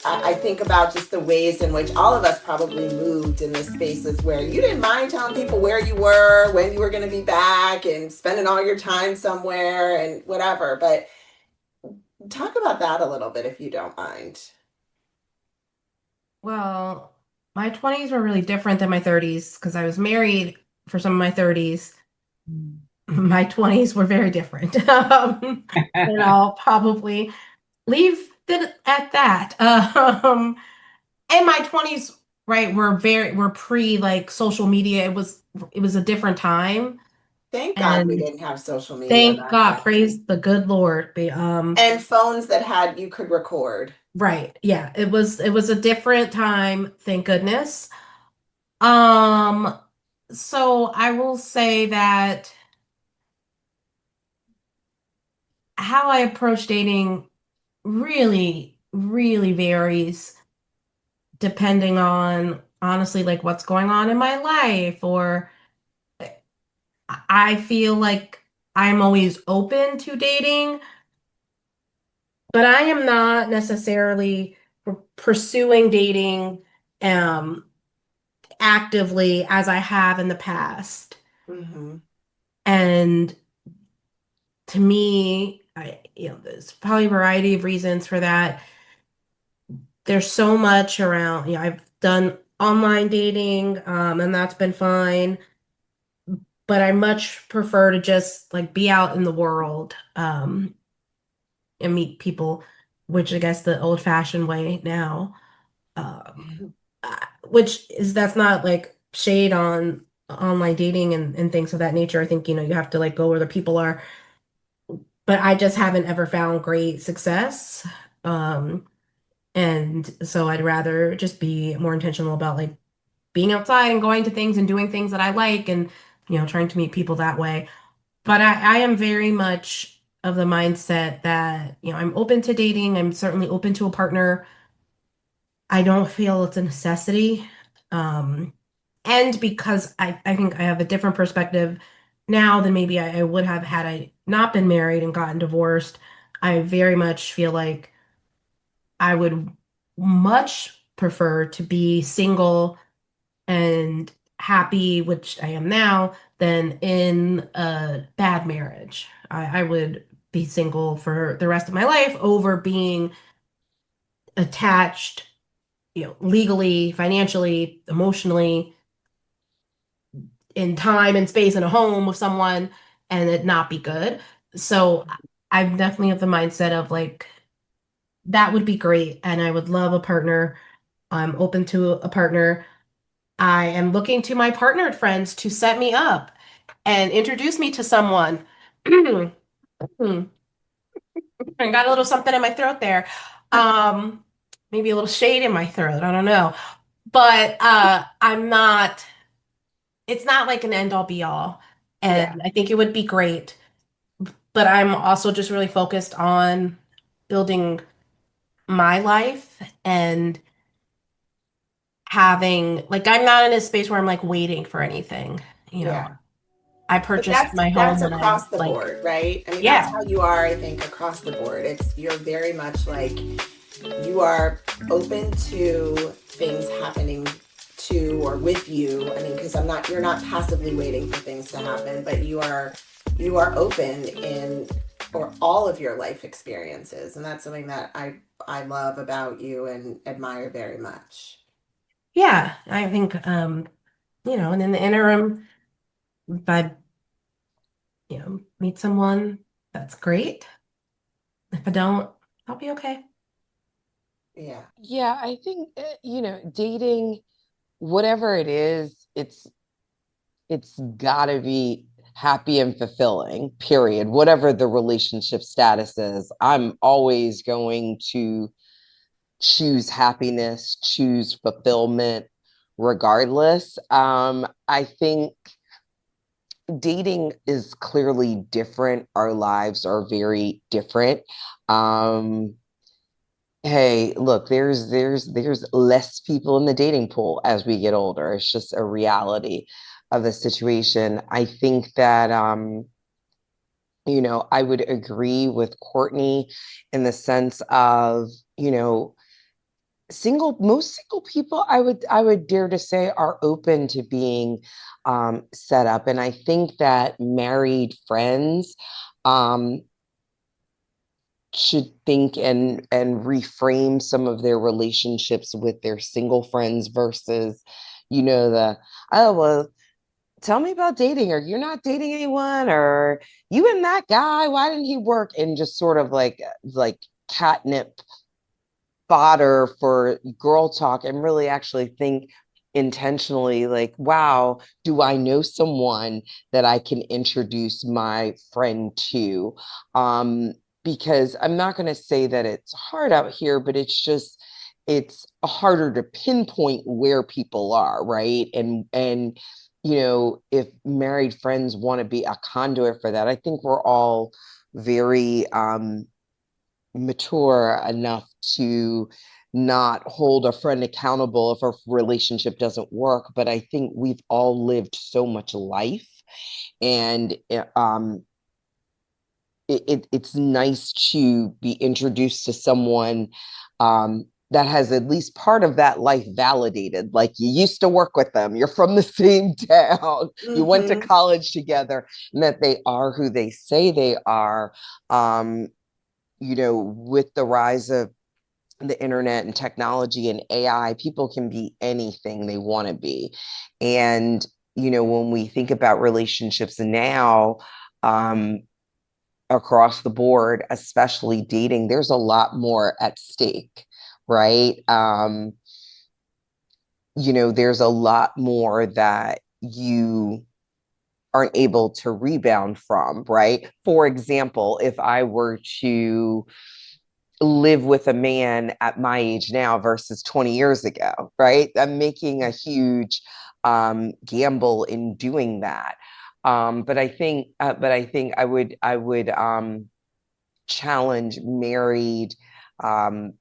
I think about just the ways in which all of us probably moved in the spaces where you didn't mind telling people where you were, when you were going to be back, and spending all your time somewhere and whatever. But talk about that a little bit if you don't mind. Well, my 20s were really different than my 30s because I was married for some of my 30s. My 20s were very different. And I'll probably leave it at that. And my 20s, right, were pre like social media. It was a different time. Thank God we And didn't have social media thank back God, then. praise the good Lord. And phones that had you could record. Right. Yeah. It was a different time, thank goodness. Um, so I will say that how I approach dating really, really varies depending on honestly like what's going on in my life, or I feel like I'm always open to dating, but I am not necessarily pursuing dating um actively as I have in the past. Hmm. And to me, there's probably a variety of reasons for that. There's so much around, I've done online dating, and that's been fine, but I much prefer to just like be out in the world, and meet people, which I guess the old-fashioned way now. Which is that's not like shade on online dating and things of that nature. I think, you have to like go where the people are, but I just haven't ever found great success. Um, and so I'd rather just be more intentional about like being outside and going to things and doing things that I like and, trying to meet people that way. But I am very much of the mindset that, I'm open to dating. I'm certainly open to a partner. I don't feel it's a necessity. Um, and because I think I have a different perspective now than maybe I would have had I not been married and gotten divorced, I very much feel like I would much prefer to be single and happy, which I am now, than in a bad marriage. I would be single for the rest of my life over being attached, legally, financially, emotionally, in time and space in a home with someone and it not be good. So I'm definitely of the mindset of like that would be great and I would love a partner. I'm open to a partner. I am looking to my partnered friends to set me up and introduce me to someone. I got a little something in my throat there. Um, Maybe a little shade in my throat. I don't know. But it's not like an end all be all. Yeah. And I think it would be great. But I'm also just really focused on building my life and having, like, I'm not in a space where I'm like waiting for anything. You know, Yeah. I But purchased that's my that's home and I'm across the like, board, right? I mean, that's yeah, how you are, I think, across the board. It's you're very much like you are open to things happening to or with you. I mean, because you're not passively waiting for things to happen, but you are open in for all of your life experiences, and that's something that I love about you and admire very much. yeah, I think, and in the interim, if I, meet someone, that's great. If I don't, I'll be okay. Yeah. Yeah, I think dating, whatever it is, it's gotta be happy and fulfilling, period. Whatever the relationship status is, I'm always going to choose happiness, choose fulfillment, regardless. I think dating is clearly different. Our lives are very different. Um, hey, look, there's less people in the dating pool as we get older. It's just a reality of the situation. I think that I would agree with Courtney in the sense of, you know, most single people I would dare to say are open to being set up. And I think that married friends um should think and reframe some of their relationships with their single friends versus, the, oh well, tell me about dating, or you're not dating anyone, or you and that guy, why didn't he work? And just sort of like catnip fodder for girl talk, and really actually think intentionally like, wow, do I know someone that I can introduce my friend to? um because I'm not going to say that it's hard out here, but it's just it's harder to pinpoint where people are, right? And if married friends want to be a conduit for that, I think we're all very mature enough to not hold a friend accountable if a relationship doesn't work. But I think we've all lived so much life, and it's nice to be introduced to someone that has at least part of that life validated. Like, you used to work with them, you're from the same town, you went to Mm-hmm. college together, and that they are who they say they are. With the rise of the internet and technology and AI, people can be anything they want to be. And, when we think about relationships now, across the board, especially dating, there's a lot more at stake, right? There's a lot more that you aren't able to rebound from, right? For example, if I were to live with a man at my age now versus 20 years ago, right? I'm making a huge gamble in doing that. But I think I would challenge married um,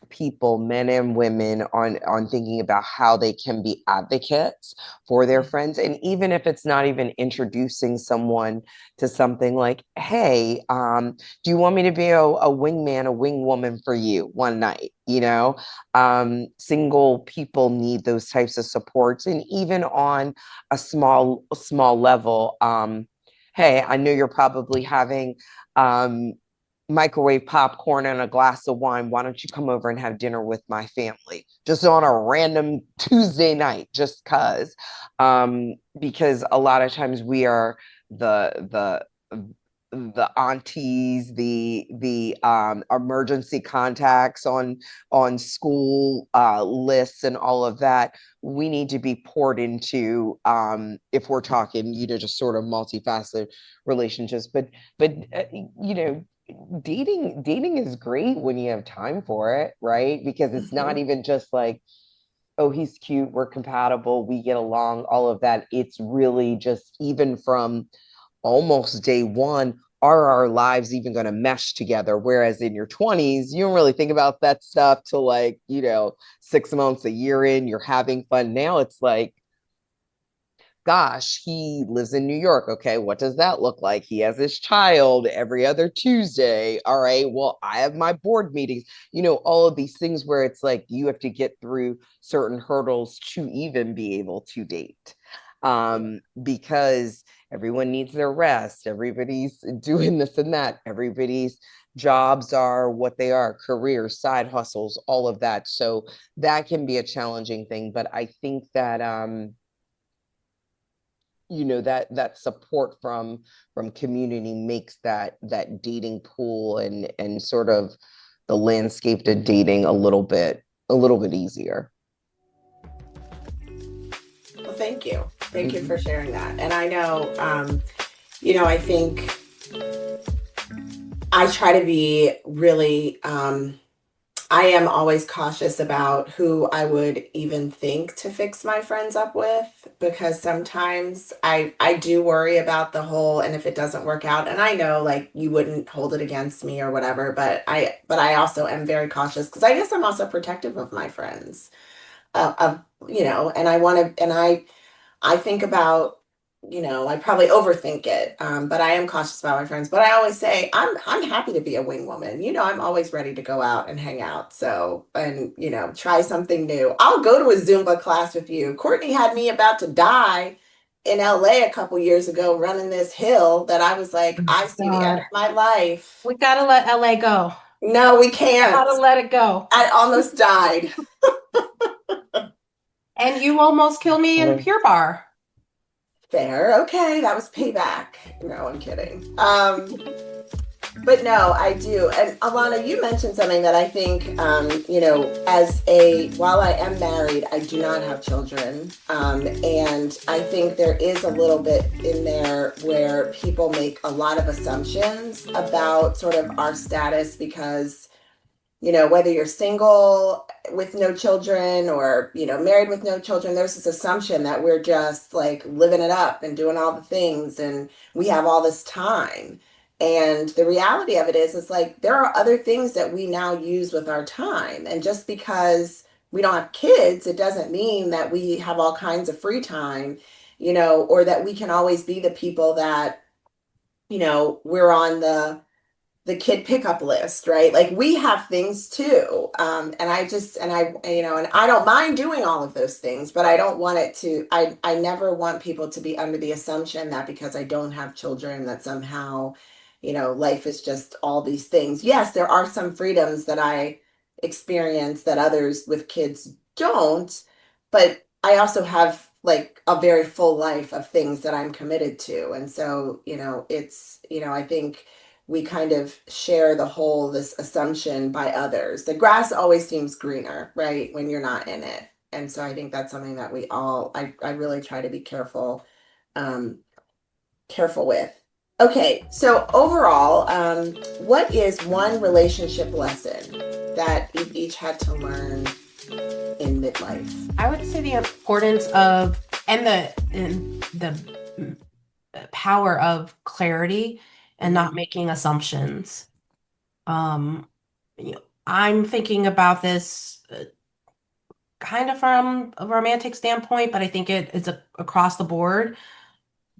people, men and women, on thinking about how they can be advocates for their friends. And even if it's not even introducing someone to something like, hey, do you want me to be a wingman, a wingwoman for you one night? Single people need those types of supports. And even on a small level, hey, I know you're probably having microwave popcorn and a glass of wine. Why don't you come over and have dinner with my family just on a random Tuesday night, just because a lot of times we are the aunties, the emergency contacts on school lists and all of that. We need to be poured into, if we're talking, just sort of multifaceted relationships. But dating is great when you have time for it, right? Because it's not Mm-hmm. even just like, oh, he's cute, we're compatible, we get along, all of that. It's really just, even from almost day one, are our lives even going to mesh together? Whereas in your 20s, you don't really think about that stuff till, like, 6 months, a year in, you're having fun. Now it's like, gosh, he lives in New York. Okay, what does that look like? He has his child every other Tuesday. All right, well, I have my board meetings, all of these things where it's like you have to get through certain hurdles to even be able to date. Because everyone needs their rest, everybody's doing this and that, everybody's jobs are what they are, careers, side hustles, all of that. So that can be a challenging thing. But I think that that support from community makes that dating pool and sort of the landscape to dating a little bit easier. Well, thank you. Thank you for sharing that. And I know, I think I try to be really, I am always cautious about who I would even think to fix my friends up with, because sometimes I do worry about the whole, and if it doesn't work out, and I know, like, you wouldn't hold it against me or whatever, but I also am very cautious because I guess I'm also protective of my friends. And I want to, and I think about, I probably overthink it, but I am cautious about my friends. But I always say I'm happy to be a wing woman. I'm always ready to go out and hang out. So, and try something new. I'll go to a Zumba class with you. Courtney had me about to die in LA a couple years ago running this hill that I was like, I see the end God, of my life. we gotta let LA go. No, we can't. Gotta let it go. I almost died. And you almost killed me in Pure Bar. Fair. Okay, that was payback. No, I'm kidding. But no, I do. And Alana, you mentioned something that I think, while I am married, I do not have children. And I think there is a little bit in there where people make a lot of assumptions about sort of our status because, whether you're single with no children or, married with no children, there's this assumption that we're just like living it up and doing all the things and we have all this time. And the reality of it is, it's like there are other things that we now use with our time. And just because we don't have kids, it doesn't mean that we have all kinds of free time, or that we can always be the people that, we're on the kid pickup list, right? Like we have things too. And I don't mind doing all of those things, but I don't want it to, I never want people to be under the assumption that because I don't have children, that somehow, life is just all these things. Yes, there are some freedoms that I experience that others with kids don't, but I also have like a very full life of things that I'm committed to. And so, I think we kind of share this assumption by others. The grass always seems greener, right, when you're not in it. And so I think that's something that I really try to be um, careful with. Okay, so overall, what is one relationship lesson that you've each had to learn in midlife? I would say the importance of and the power of clarity and not making assumptions. Um, I'm thinking about this kind of from a romantic standpoint, but I think it's across the board.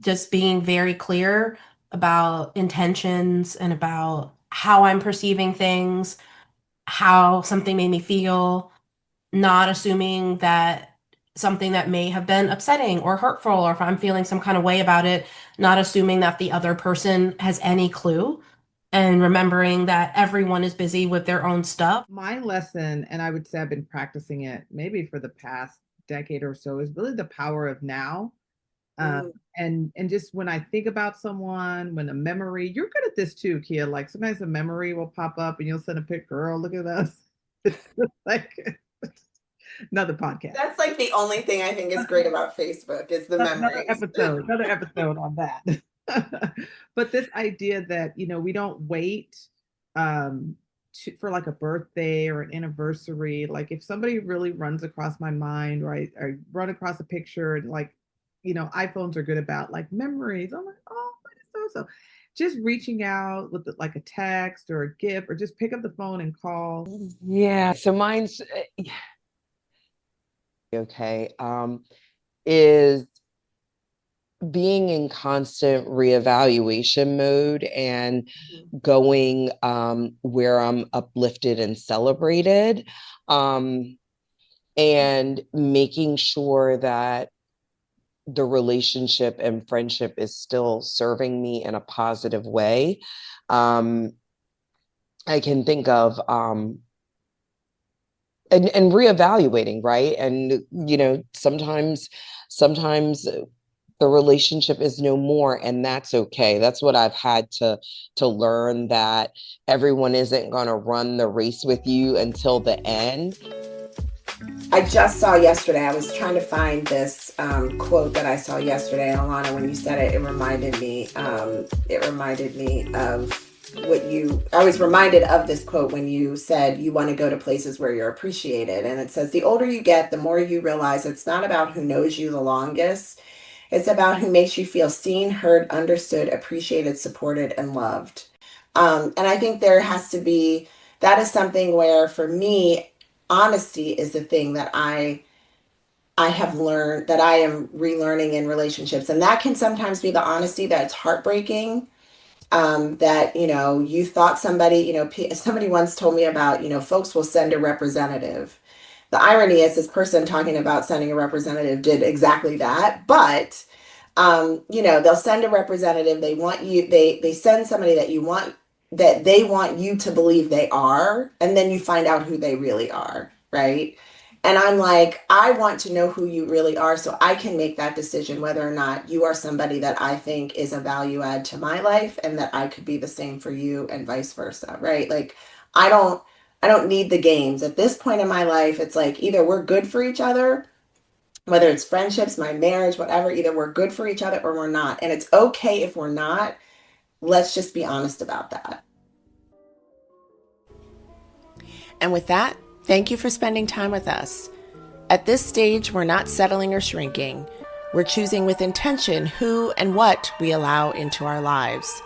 Just being very clear about intentions and about how I'm perceiving things, how something made me feel, not assuming that something that may have been upsetting or hurtful, or if I'm feeling some kind of way about it, not assuming that the other person has any clue, and remembering that everyone is busy with their own stuff. My lesson, and I would say I've been practicing it maybe for the past decade or so, is really the power of now. And just when I think about someone, when a memory, you're good at this too, Kia. Like sometimes a memory will pop up and you'll send a pic, girl, look at us. It's like another podcast. That's like the only thing I think is great about Facebook is the memories. Another episode on that. But this idea that, we don't wait for like a birthday or an anniversary. Like if somebody really runs across my mind, right, or run across a picture and like, iPhones are good about like memories. I'm like, oh, so just reaching out with like a text or a GIF or just pick up the phone and call. Yeah, so mine's okay. Is being in constant reevaluation mode and going where I'm uplifted and celebrated, and making sure that the relationship and friendship is still serving me in a positive way. I can think of and reevaluating, right? And sometimes the relationship is no more, and that's okay. That's what I've had to learn, that everyone isn't going to run the race with you until the end. I just saw yesterday, I was trying to find this quote that I saw yesterday. And Alana, when you said it, it reminded me of I was reminded of this quote when you said you want to go to places where you're appreciated. And it says, the older you get, the more you realize it's not about who knows you the longest. It's about who makes you feel seen, heard, understood, appreciated, supported, and loved. And I think that is something where for me, honesty is the thing that I have learned, that I am relearning in relationships. And that can sometimes be the honesty that's heartbreaking. That, you thought somebody, somebody once told me about, folks will send a representative. The irony is this person talking about sending a representative did exactly that. But, they'll send a representative. They want you, they send somebody that they want you to believe they are. And then you find out who they really are. Right. And I'm like, I want to know who you really are so I can make that decision whether or not you are somebody that I think is a value add to my life and that I could be the same for you and vice versa, right? Like I don't need the games. At this point in my life, it's like either we're good for each other, whether it's friendships, my marriage, whatever, either we're good for each other or we're not. And it's okay if we're not. Let's just be honest about that. And with that, Thank you for spending time with us. At this stage, we're not settling or shrinking. We're choosing with intention who and what we allow into our lives.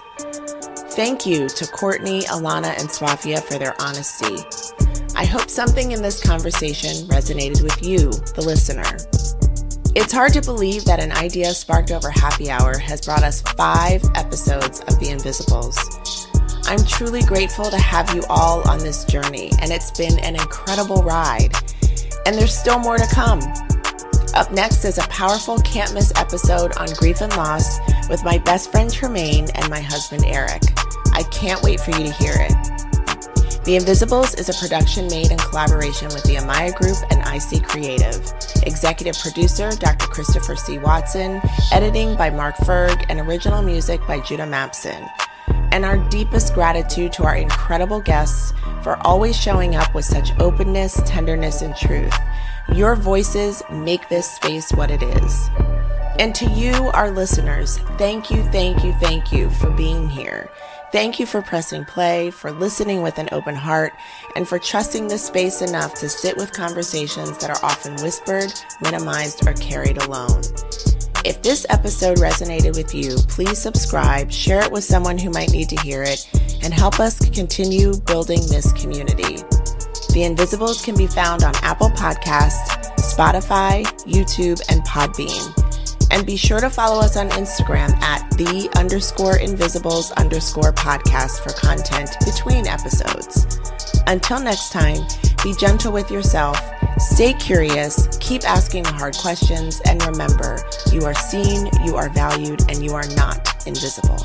Thank you to Courtney, Alauna, and Swafia for their honesty. I hope something in this conversation resonated with you, the listener. It's hard to believe that an idea sparked over happy hour has brought us 5 episodes of The Invisibles. I'm truly grateful to have you all on this journey, and it's been an incredible ride. And there's still more to come. Up next is a powerful can't miss episode on grief and loss with my best friend Tremaine and my husband Eric. I can't wait for you to hear it. The Invisibles is a production made in collaboration with the Amaya Group and IC Creative. Executive producer, Dr. Christopher C. Watson. Editing by Mark Ferg, and original music by Judah Mapson. And our deepest gratitude to our incredible guests for always showing up with such openness, tenderness, and truth. Your voices make this space what it is. And to you, our listeners, thank you for being here. Thank you for pressing play, for listening with an open heart, and for trusting this space enough to sit with conversations that are often whispered, minimized, or carried alone. If this episode resonated with you, please subscribe, share it with someone who might need to hear it, and help us continue building this community. The Invisibles can be found on Apple Podcasts, Spotify, YouTube, and Podbean. And be sure to follow us on Instagram at _invisibles_podcast for content between episodes. Until next time, be gentle with yourself, stay curious, keep asking the hard questions, and remember, you are seen, you are valued, and you are not invisible.